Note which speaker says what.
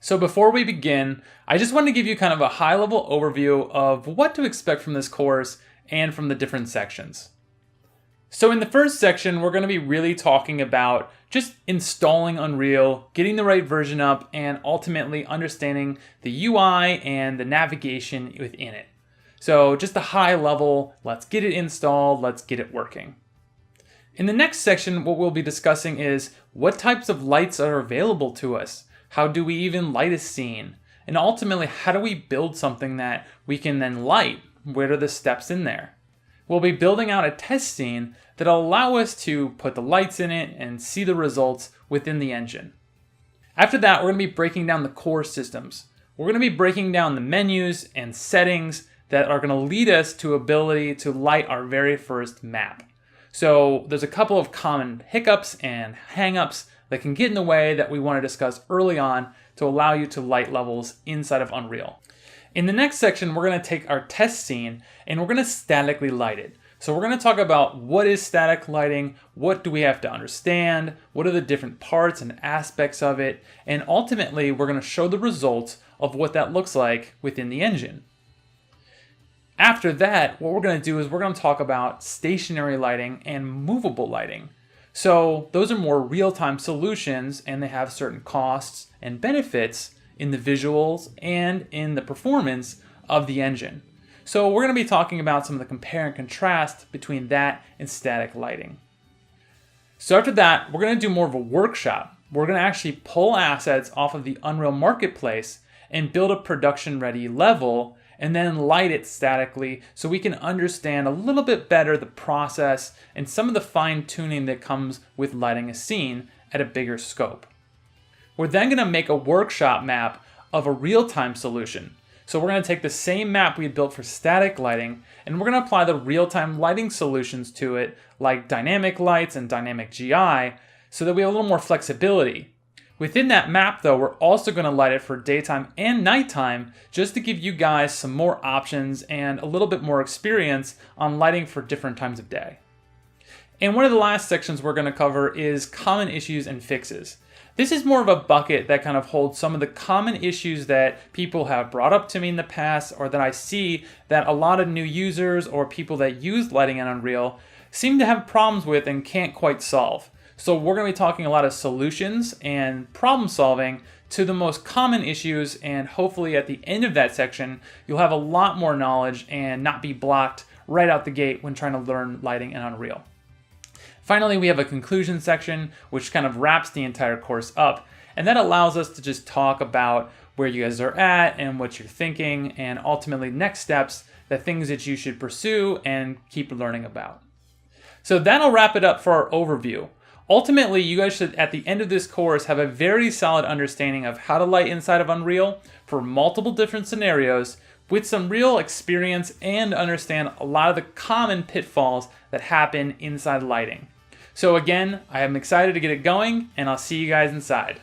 Speaker 1: So before we begin, I just want to give you kind of a high-level overview of what to expect from this course and from the different sections. So in the first section, we're going to be really talking about just installing Unreal, getting the right version up, and ultimately understanding the UI and the navigation within it. So just a high level, let's get it installed, let's get it working. In the next section, what we'll be discussing is what types of lights are available to us. How do we even light a scene? And ultimately, how do we build something that we can then light? What are the steps in there? We'll be building out a test scene that'll allow us to put the lights in it and see the results within the engine. After that, we're going to be breaking down the core systems. We're going to be breaking down the menus and settings that are going to lead us to ability to light our very first map. So there's a couple of common hiccups and hangups that can get in the way that we want to discuss early on to allow you to light levels inside of Unreal. In the next section, we're going to take our test scene and we're going to statically light it. So we're going to talk about what is static lighting, what do we have to understand, what are the different parts and aspects of it, and ultimately we're going to show the results of what that looks like within the engine. After that, what we're going to do is we're going to talk about stationary lighting and movable lighting. So those are more real-time solutions and they have certain costs and benefits in the visuals and in the performance of the engine. So we're going to be talking about some of the compare and contrast between that and static lighting. So after that, we're going to do more of a workshop. We're going to actually pull assets off of the Unreal Marketplace and build a production-ready level and then light it statically so we can understand a little bit better the process and some of the fine-tuning that comes with lighting a scene at a bigger scope. We're then going to make a workshop map of a real-time solution. So we're going to take the same map we had built for static lighting and we're going to apply the real-time lighting solutions to it like dynamic lights and dynamic GI so that we have a little more flexibility. Within that map though, we're also going to light it for daytime and nighttime just to give you guys some more options and a little bit more experience on lighting for different times of day. And one of the last sections we're going to cover is common issues and fixes. This is more of a bucket that kind of holds some of the common issues that people have brought up to me in the past or that I see that a lot of new users or people that use lighting in Unreal seem to have problems with and can't quite solve. So we're going to be talking a lot of solutions and problem solving to the most common issues, and hopefully at the end of that section you'll have a lot more knowledge and not be blocked right out the gate when trying to learn lighting in Unreal. Finally, we have a conclusion section which kind of wraps the entire course up, and that allows us to just talk about where you guys are at and what you're thinking and ultimately next steps, the things that you should pursue and keep learning about. So that'll wrap it up for our overview. Ultimately, you guys should, at the end of this course, have a very solid understanding of how to light inside of Unreal for multiple different scenarios with some real experience and understand a lot of the common pitfalls that happen inside lighting. So again, I am excited to get it going, and I'll see you guys inside.